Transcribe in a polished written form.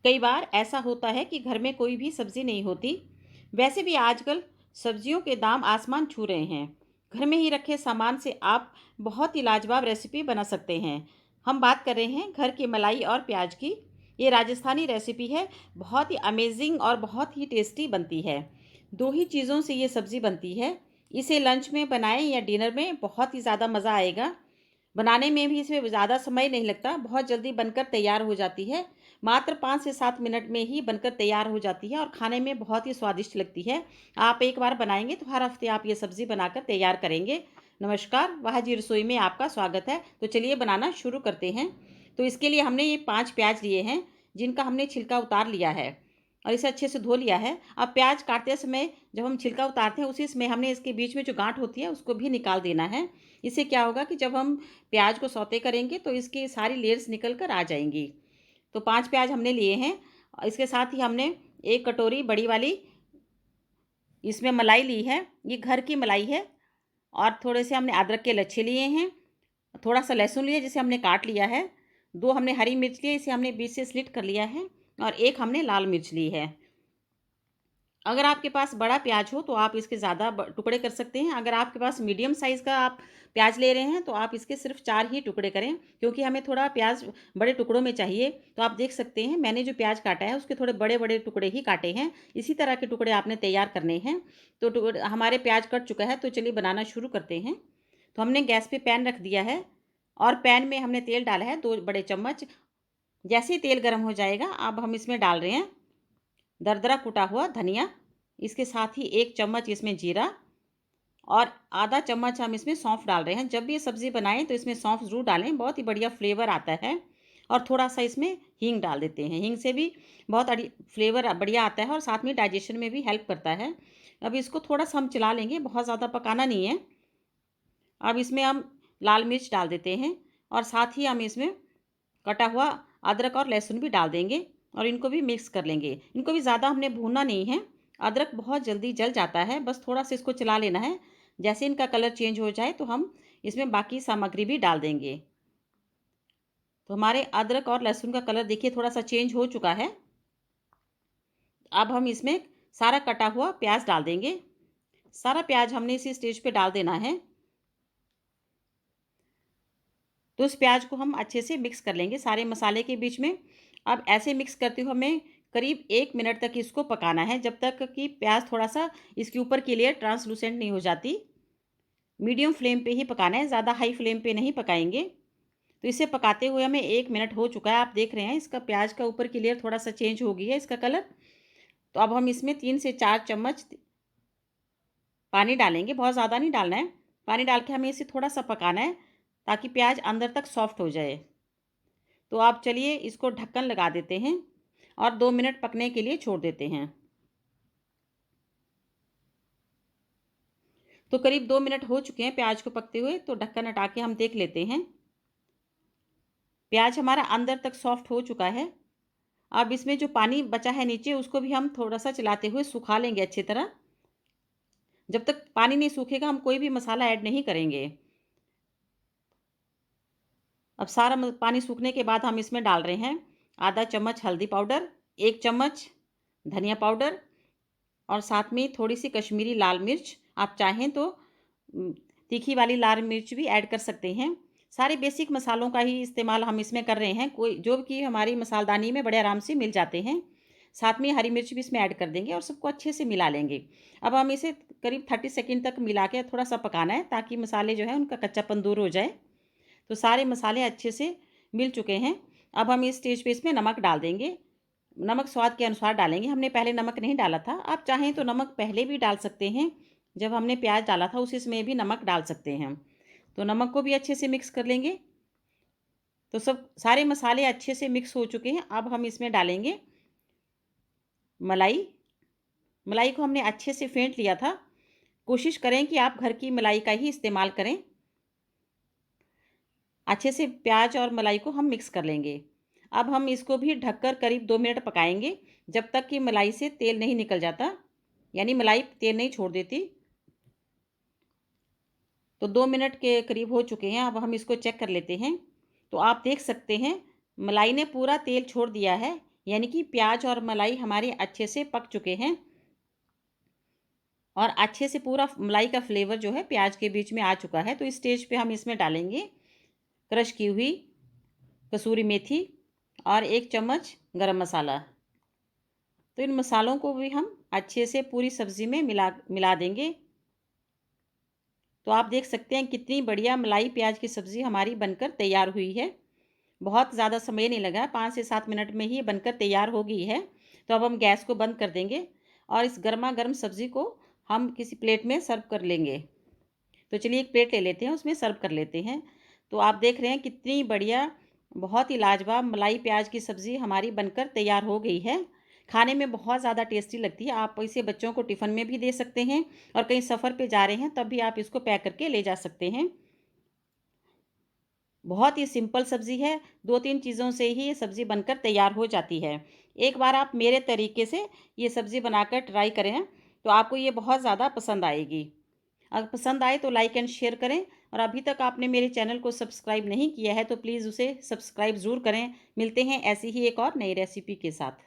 कई बार ऐसा होता है कि घर में कोई भी सब्जी नहीं होती। वैसे भी आजकल सब्जियों के दाम आसमान छू रहे हैं। घर में ही रखे सामान से आप बहुत ही लाजवाब रेसिपी बना सकते हैं। हम बात कर रहे हैं घर की मलाई और प्याज की। ये राजस्थानी रेसिपी है। बहुत ही अमेजिंग और बहुत ही टेस्टी बनती है। दो ही चीज़ों से ये सब्ज़ी बनती है। इसे लंच में बनाएं या डिनर में, बहुत ही ज़्यादा मज़ा आएगा। बनाने में भी इसमें ज़्यादा समय नहीं लगता, बहुत जल्दी बनकर तैयार हो जाती है। मात्र 5 से 7 मिनट में ही बनकर तैयार हो जाती है और खाने में बहुत ही स्वादिष्ट लगती है। आप एक बार बनाएँगे तो हर हफ्ते आप ये सब्ज़ी बनाकर तैयार करेंगे। नमस्कार, वाह जी रसोई में आपका स्वागत है। तो चलिए बनाना शुरू करते हैं। तो इसके लिए हमने ये 5 प्याज लिए हैं, जिनका हमने छिलका उतार लिया है और इसे अच्छे से धो लिया है। अब प्याज काटते समय जब हम छिलका उतारते हैं, उसी समय हमने इसके बीच में जो गाँठ होती है उसको भी निकाल देना है। इससे क्या होगा कि जब हम प्याज को सौते करेंगे तो इसकी सारी लेयर्स निकल कर आ जाएंगी। तो 5 प्याज हमने लिए हैं। इसके साथ ही हमने 1 कटोरी बड़ी वाली इसमें मलाई ली है। ये घर की मलाई है। और थोड़े से हमने अदरक के लच्छे लिए हैं। थोड़ा सा लहसुन लिया जिसे हमने काट लिया है। 2 हमने हरी मिर्च लिए, इसे हमने बीच से स्लिट कर लिया है। और 1 हमने लाल मिर्च ली है। अगर आपके पास बड़ा प्याज हो तो आप इसके ज़्यादा टुकड़े कर सकते हैं। अगर आपके पास मीडियम साइज़ का आप प्याज ले रहे हैं तो आप इसके सिर्फ 4 ही टुकड़े करें, क्योंकि हमें थोड़ा प्याज बड़े टुकड़ों में चाहिए। तो आप देख सकते हैं मैंने जो प्याज काटा है उसके थोड़े बड़े बड़े टुकड़े ही काटे हैं। इसी तरह के टुकड़े आपने तैयार करने हैं। तो हमारे प्याज कट चुका है, तो चलिए बनाना शुरू करते हैं। तो हमने गैस पे पैन रख दिया है और पैन में हमने तेल डाला है 2 बड़े चम्मच। जैसे ही तेल गर्म हो जाएगा, अब हम इसमें डाल रहे हैं दरदरा कुटा हुआ धनिया। इसके साथ ही 1 चम्मच इसमें जीरा और आधा चम्मच हम इसमें सौंफ डाल रहे हैं। जब भी ये सब्ज़ी बनाएं तो इसमें सौंफ ज़रूर डालें, बहुत ही बढ़िया फ्लेवर आता है। और थोड़ा सा इसमें हींग डाल देते हैं। हींग से भी बहुत फ्लेवर बढ़िया आता है और साथ में डाइजेशन में भी हेल्प करता है। अब इसको थोड़ा सा हम चला लेंगे, बहुत ज़्यादा पकाना नहीं है। अब इसमें हम लाल मिर्च डाल देते हैं और साथ ही हम इसमें कटा हुआ अदरक और लहसुन भी डाल देंगे और इनको भी मिक्स कर लेंगे। इनको भी ज़्यादा हमने भूनना नहीं है। अदरक बहुत जल्दी जल जाता है, बस थोड़ा सा इसको चला लेना है। जैसे इनका कलर चेंज हो जाए तो हम इसमें बाकी सामग्री भी डाल देंगे। तो हमारे अदरक और लहसुन का कलर देखिए थोड़ा सा चेंज हो चुका है। अब हम इसमें सारा कटा हुआ प्याज डाल देंगे। सारा प्याज हमने इसी स्टेज पे डाल देना है। तो उस प्याज को हम अच्छे से मिक्स कर लेंगे सारे मसाले के बीच में। अब ऐसे मिक्स करते हुए हमें करीब 1 मिनट तक इसको पकाना है, जब तक कि प्याज थोड़ा सा इसके ऊपर की लेयर ट्रांसलूसेंट नहीं हो जाती। मीडियम फ्लेम पे ही पकाना है, ज़्यादा हाई फ्लेम पे नहीं पकाएंगे। तो इसे पकाते हुए हमें 1 मिनट हो चुका है। आप देख रहे हैं इसका प्याज का ऊपर की लेयर थोड़ा सा चेंज हो गई है इसका कलर। तो अब हम इसमें 3 से 4 चम्मच पानी डालेंगे, बहुत ज़्यादा नहीं डालना है। पानी डाल के हमें इसे थोड़ा सा पकाना है ताकि प्याज अंदर तक सॉफ्ट हो जाए। तो आप चलिए इसको ढक्कन लगा देते हैं और 2 मिनट पकने के लिए छोड़ देते हैं। तो करीब 2 मिनट हो चुके हैं प्याज को पकते हुए। तो ढक्कन हटा के हम देख लेते हैं। प्याज हमारा अंदर तक सॉफ्ट हो चुका है। अब इसमें जो पानी बचा है नीचे, उसको भी हम थोड़ा सा चलाते हुए सुखा लेंगे अच्छी तरह। जब तक पानी नहीं सूखेगा हम कोई भी मसाला ऐड नहीं करेंगे। अब सारा पानी सूखने के बाद हम इसमें डाल रहे हैं आधा चम्मच हल्दी पाउडर, 1 चम्मच धनिया पाउडर और साथ में थोड़ी सी कश्मीरी लाल मिर्च। आप चाहें तो उम, तीखी वाली लाल मिर्च भी ऐड कर सकते हैं। सारे बेसिक मसालों का ही इस्तेमाल हम इसमें कर रहे हैं, कोई जो कि हमारी मसालदानी में बड़े आराम से मिल जाते हैं। साथ में हरी मिर्च भी इसमें ऐड कर देंगे और सबको अच्छे से मिला लेंगे। अब हम इसे करीब 30 सेकंड तक मिला के थोड़ा सा पकाना है, ताकि मसाले जो है उनका कच्चापन दूर हो जाए। तो सारे मसाले अच्छे से मिल चुके हैं। अब हम इस स्टेज पे इसमें नमक डाल देंगे। नमक स्वाद के अनुसार डालेंगे, हमने पहले नमक नहीं डाला था। आप चाहें तो नमक पहले भी डाल सकते हैं, जब हमने प्याज डाला था उसी समय भी नमक डाल सकते हैं। तो नमक को भी अच्छे से मिक्स कर लेंगे। तो सब सारे मसाले अच्छे से मिक्स हो चुके हैं। अब हम इसमें डालेंगे मलाई। मलाई को हमने अच्छे से फेंट लिया था। कोशिश करें कि आप घर की मलाई का ही इस्तेमाल करें। अच्छे से प्याज और मलाई को हम मिक्स कर लेंगे। अब हम इसको भी ढककर करीब 2 मिनट पकाएंगे, जब तक कि मलाई से तेल नहीं निकल जाता, यानी मलाई तेल नहीं छोड़ देती। तो 2 मिनट के करीब हो चुके हैं। अब हम इसको चेक कर लेते हैं। तो आप देख सकते हैं मलाई ने पूरा तेल छोड़ दिया है, यानी कि प्याज और मलाई हमारे अच्छे से पक चुके हैं और अच्छे से पूरा मलाई का फ्लेवर जो है प्याज के बीच में आ चुका है। तो इस स्टेज पे हम इसमें डालेंगे क्रश की हुई कसूरी मेथी और 1 चम्मच गरम मसाला। तो इन मसालों को भी हम अच्छे से पूरी सब्ज़ी में मिला मिला देंगे। तो आप देख सकते हैं कितनी बढ़िया मलाई प्याज की सब्ज़ी हमारी बनकर तैयार हुई है। बहुत ज़्यादा समय नहीं लगा, 5 से 7 मिनट में ही बनकर तैयार हो गई है। तो अब हम गैस को बंद कर देंगे और इस गरमा-गर्म सब्ज़ी को हम किसी प्लेट में सर्व कर लेंगे। तो चलिए एक प्लेट ले लेते हैं, उसमें सर्व कर लेते हैं। तो आप देख रहे हैं कितनी बढ़िया, बहुत ही लाजवाब मलाई प्याज की सब्ज़ी हमारी बनकर तैयार हो गई है। खाने में बहुत ज़्यादा टेस्टी लगती है। आप इसे बच्चों को टिफ़िन में भी दे सकते हैं और कहीं सफ़र पे जा रहे हैं तब भी आप इसको पैक करके ले जा सकते हैं। बहुत ही सिंपल सब्ज़ी है, 2-3 चीज़ों से ही ये सब्ज़ी बनकर तैयार हो जाती है। एक बार आप मेरे तरीके से ये सब्ज़ी बनाकर ट्राई करें, तो आपको ये बहुत ज़्यादा पसंद आएगी। अगर पसंद आए तो लाइक एंड शेयर करें और अभी तक आपने मेरे चैनल को सब्सक्राइब नहीं किया है, तो प्लीज़ उसे सब्सक्राइब ज़रूर करें। मिलते हैं ऐसी ही एक और नई रेसिपी के साथ।